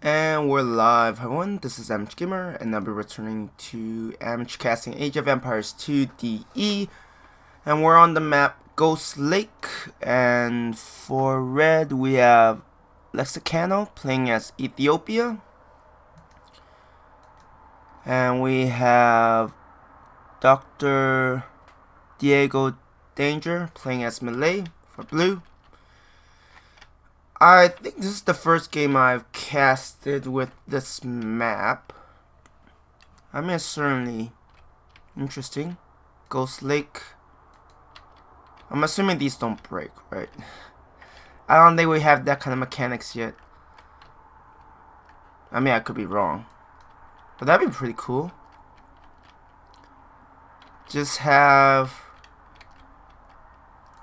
And we're live, everyone. This is amateurgamer, and I'll be returning to amateur casting Age of Empires 2 DE. And we're on the map Ghost Lake. And for red, we have Lexicano playing as Ethiopia. And we have Dr. Diego Danger playing as Malay for blue. I think this is the first game I've casted with this map. I mean, it's certainly interesting. Ghost Lake. I'm assuming these don't break, right? I don't think we have that kind of mechanics yet. I mean, I could be wrong. But that'd be pretty cool. Just have...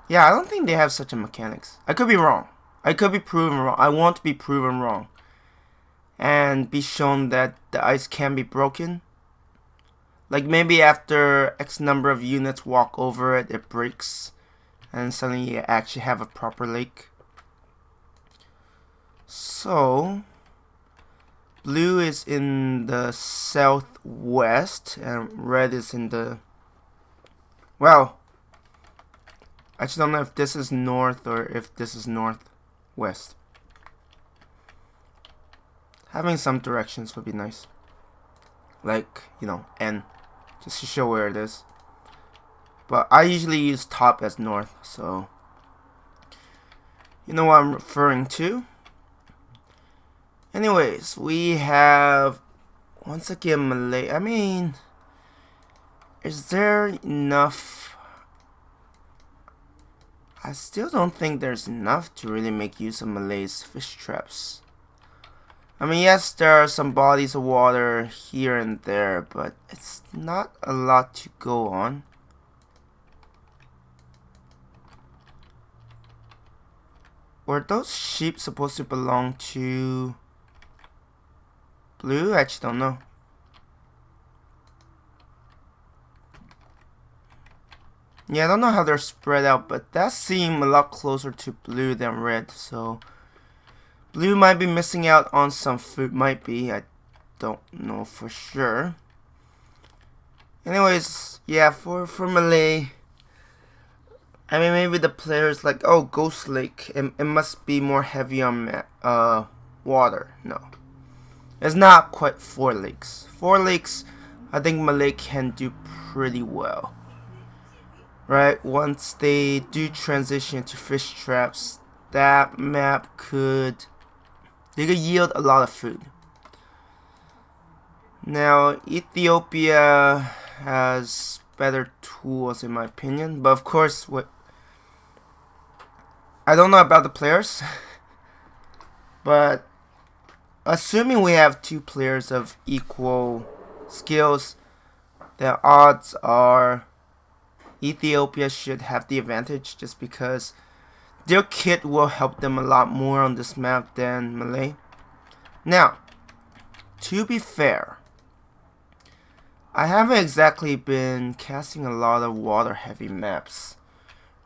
Yeah, I don't think they have such a mechanics. I could be wrong. I could be proven wrong. I want to be proven wrong. And be shown that the ice can be broken. Like maybe after X number of units walk over it, it breaks. And suddenly you actually have a proper lake. So, blue is in the southwest and red is in the... Well, I just don't know if this is north or if this is northwest. Having some directions would be nice. Like, you know, N. Just to show where it is. But I usually use top as north, so... You know what I'm referring to. Anyways, we have... Once again, Malay. I mean... Is there enough... I still don't think there's enough to really make use of Malay's fish traps. I mean, yes, there are some bodies of water here and there, but it's not a lot to go on. Were those sheep supposed to belong to blue? I actually don't know. Yeah, I don't know how they're spread out, but that seemed a lot closer to blue than red, so... Blue might be missing out on some food, might be, I don't know for sure. Anyways, yeah, for Malay... I mean, maybe the player's like, oh, Ghost Lake, it must be more heavy on water. No. It's not quite 4 lakes. 4 lakes, I think Malay can do pretty well. Right, once they do transition to fish traps, that map could yield a lot of food. Now, Ethiopia has better tools in my opinion, but of course, I don't know about the players, but assuming we have 2 players of equal skills, the odds are Ethiopia should have the advantage just because their kit will help them a lot more on this map than Malay. Now, to be fair, I haven't exactly been casting a lot of water heavy maps,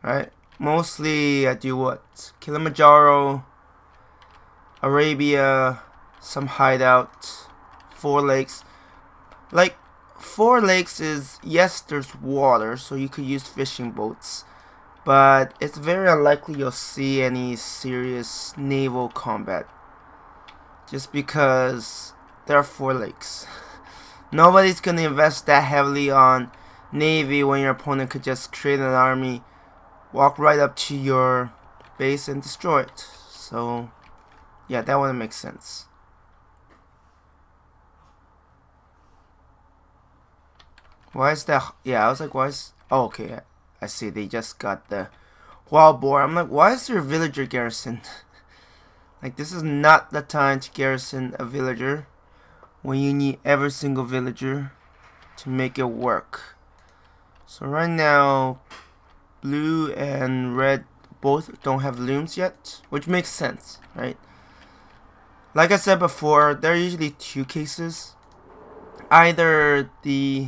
right? Mostly I do what? Kilimanjaro, Arabia, some hideout, 4 lakes. Like, 4 lakes is, yes, there's water, so you could use fishing boats, but it's very unlikely you'll see any serious naval combat, just because there are 4 lakes. Nobody's gonna invest that heavily on navy when your opponent could just create an army, walk right up to your base and destroy it. So, yeah, that wouldn't make sense. Why is that? Yeah, I was like, why is... Oh, okay, I see. They just got the wild boar. I'm like, why is there a villager garrison? Like, this is not the time to garrison a villager when you need every single villager to make it work. So right now, blue and red both don't have looms yet, which makes sense, right? Like I said before, there are usually 2 cases. Either the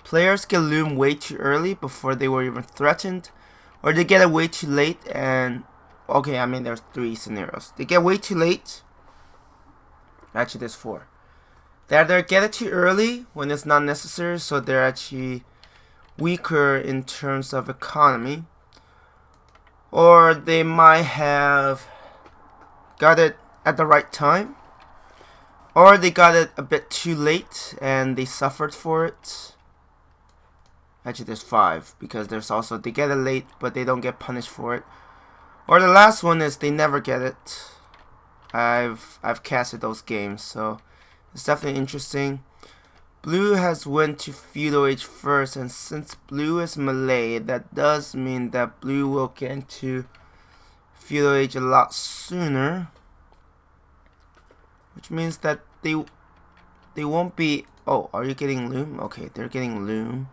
players get loom way too early before they were even threatened, or they get it way too late and... Okay, I mean there's 3 scenarios. They get way too late Actually, there's 4. They either get it too early when it's not necessary, so they're actually weaker in terms of economy, or they might have got it at the right time, or they got it a bit too late and they suffered for it. Actually, there's 5, because there's also they get it late but they don't get punished for it, or the last one is they never get it. I've casted those games, so it's definitely interesting. Blue has went to feudal age first, and since blue is Malay, that does mean that blue will get into feudal age a lot sooner, which means that they won't be. Oh, are you getting loom? Okay, they're getting loom.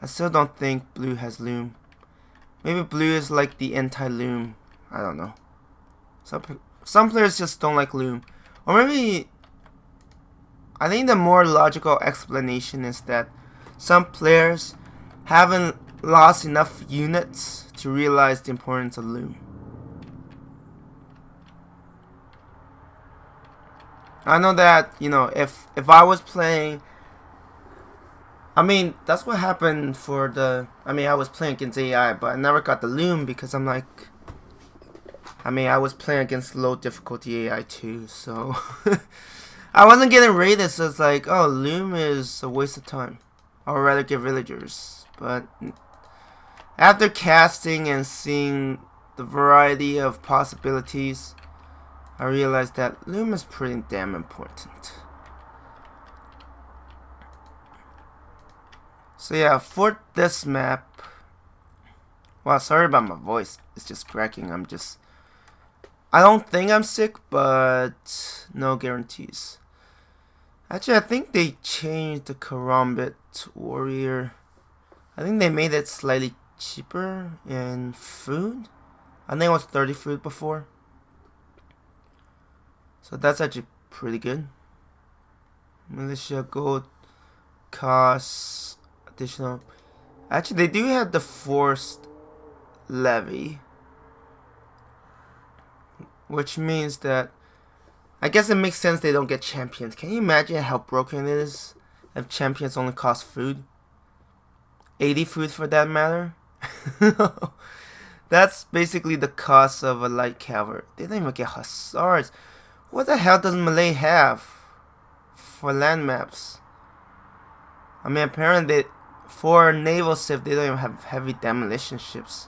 I still don't think blue has loom. Maybe blue is like the anti-loom. I don't know. Some players just don't like loom, or maybe. I think the more logical explanation is that some players haven't lost enough units to realize the importance of loom. I know that, you know, if I was playing, I mean, that's what happened for the, I was playing against AI, but I never got the loom because I'm like, I was playing against low difficulty AI too, so I wasn't getting raided, so it's like, oh, loom is a waste of time. I would rather get villagers. But after casting and seeing the variety of possibilities, I realized that loom is pretty damn important. So yeah, for this map, wow, sorry about my voice. It's just cracking. I don't think I'm sick, but no guarantees. Actually, I think they changed the Karambit Warrior. I think they made it slightly cheaper in food. I think it was 30 food before. So that's actually pretty good. Militia gold costs additional. Actually, they do have the forced levy, which means that I guess it makes sense they don't get champions. Can you imagine how broken it is if champions only cost food? 80 food for that matter? That's basically the cost of a light cavalry. They don't even get hussars. What the hell does Malay have for land maps? Apparently for naval civ they don't even have heavy demolition ships.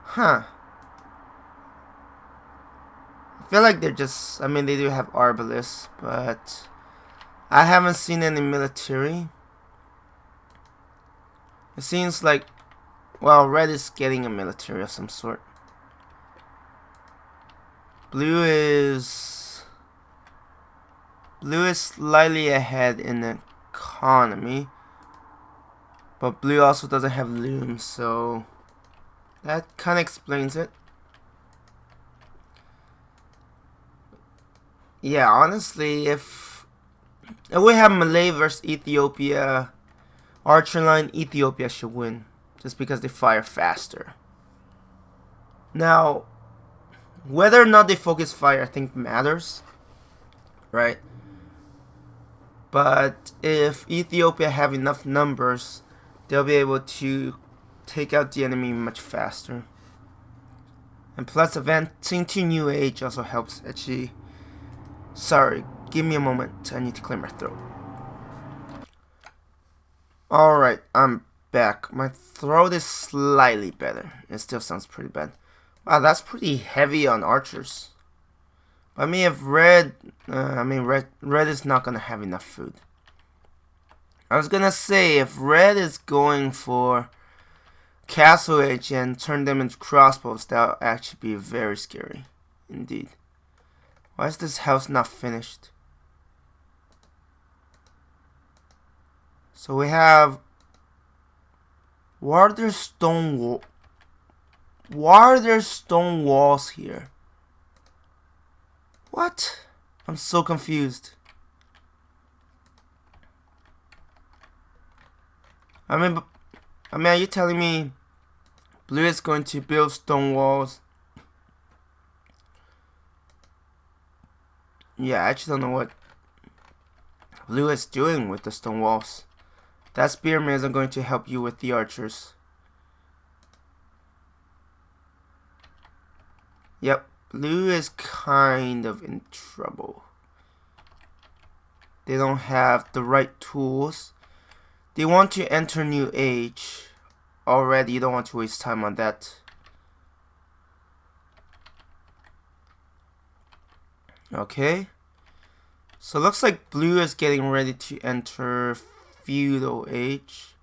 Huh. I feel like they're just, they do have arbalists, but I haven't seen any military. It seems like, well, red is getting a military of some sort. Blue is slightly ahead in economy, but blue also doesn't have loom, so that kind of explains it. Yeah, honestly, if we have Malay versus Ethiopia, Archer line, Ethiopia should win, just because they fire faster. Now, whether or not they focus fire, I think matters, right? But if Ethiopia have enough numbers, they'll be able to take out the enemy much faster. And plus, advancing to New Age also helps, actually. Sorry, give me a moment. I need to clear my throat. Alright, I'm back. My throat is slightly better. It still sounds pretty bad. Wow, that's pretty heavy on archers. If red... red is not gonna have enough food. I was gonna say, if red is going for Castle Age and turn them into crossbows, that would actually be very scary. Indeed. Why is this house not finished? So we have... Why are there stone walls here? What? I'm so confused. Are you telling me blue is going to build stone walls Yeah, I actually don't know what blue is doing with the stone walls. That spearman isn't going to help you with the archers. Yep, blue is kind of in trouble. They don't have the right tools. They want to enter new age already. You don't want to waste time on that. Okay. So looks like blue is getting ready to enter feudal age.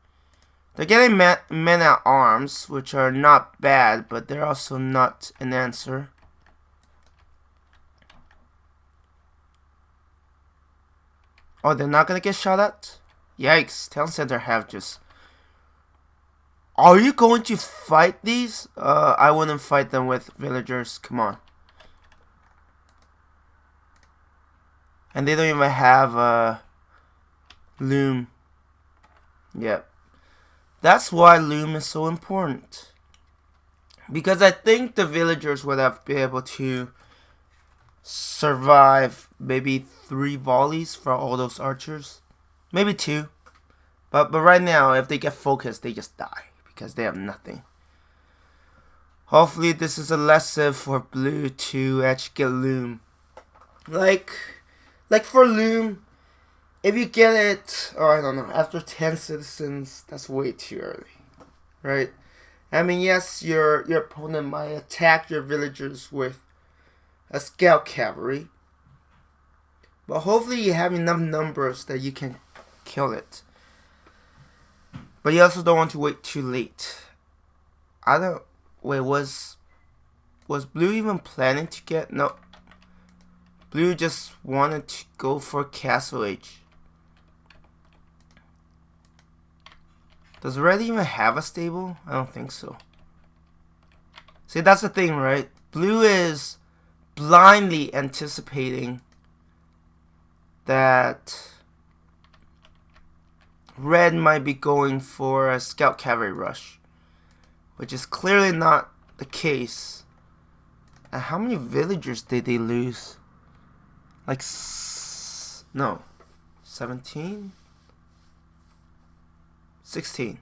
They're getting men at arms, which are not bad, but they're also not an answer. Oh, they're not gonna get shot at? Yikes, Town Center have just... Are you going to fight these? I wouldn't fight them with villagers, come on. And they don't even have a loom. Yep. That's why loom is so important. Because I think the villagers would have been able to survive maybe 3 volleys for all those archers. Maybe 2. But right now, if they get focused, they just die. Because they have nothing. Hopefully this is a lesson for blue to actually get loom. Like for loom, if you get it, oh I don't know, after 10 citizens, that's way too early, right? I mean, yes, your opponent might attack your villagers with a scout cavalry, but hopefully you have enough numbers that you can kill it. But you also don't want to wait too late. Wait, was blue even planning to get, no. Blue just wanted to go for Castle Age. Does Red even have a stable? I don't think so. See, that's the thing, right? Blue is blindly anticipating that Red might be going for a scout cavalry rush, which is clearly not the case. And how many villagers did they lose? Like, no, 17? 16.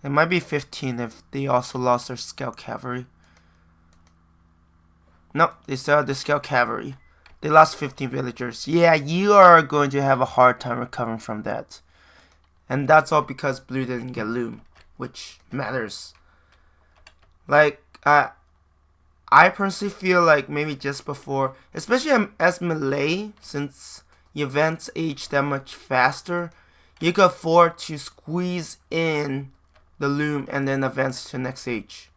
It might be 15 if they also lost their scout cavalry. Nope, they still have the scout cavalry. They lost 15 villagers. Yeah, you are going to have a hard time recovering from that. And that's all because blue didn't get loom, which matters. Like, I personally feel like maybe just before, especially as melee, since events age that much faster, you can afford to squeeze in the loom and then advance to the next age.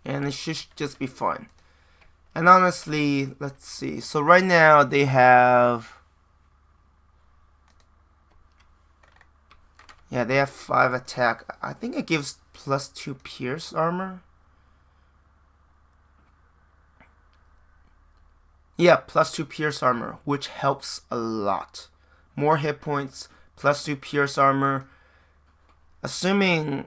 And it should just be fun. And honestly, let's see. So right now they have... Yeah, they have 5 attack. I think it gives +2 pierce armor. Yeah, +2 pierce armor, which helps a lot. More hit points, +2 pierce armor. Assuming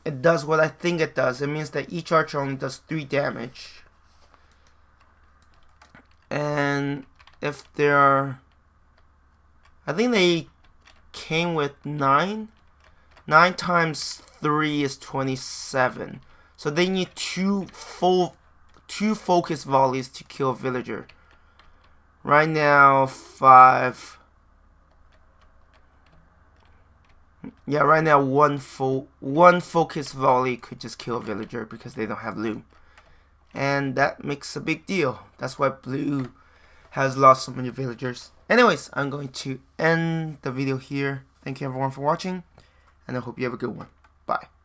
it does what I think it does, it means that each archer only does 3 damage. And if there are... I think they came with 9. 9 times 3 is 27. So they need 2 focus volleys to kill a villager. Right now, 5. Yeah, right now one focus volley could just kill a villager because they don't have loom. And that makes a big deal. That's why blue has lost so many villagers. Anyways, I'm going to end the video here. Thank you everyone for watching, and I hope you have a good one. Bye.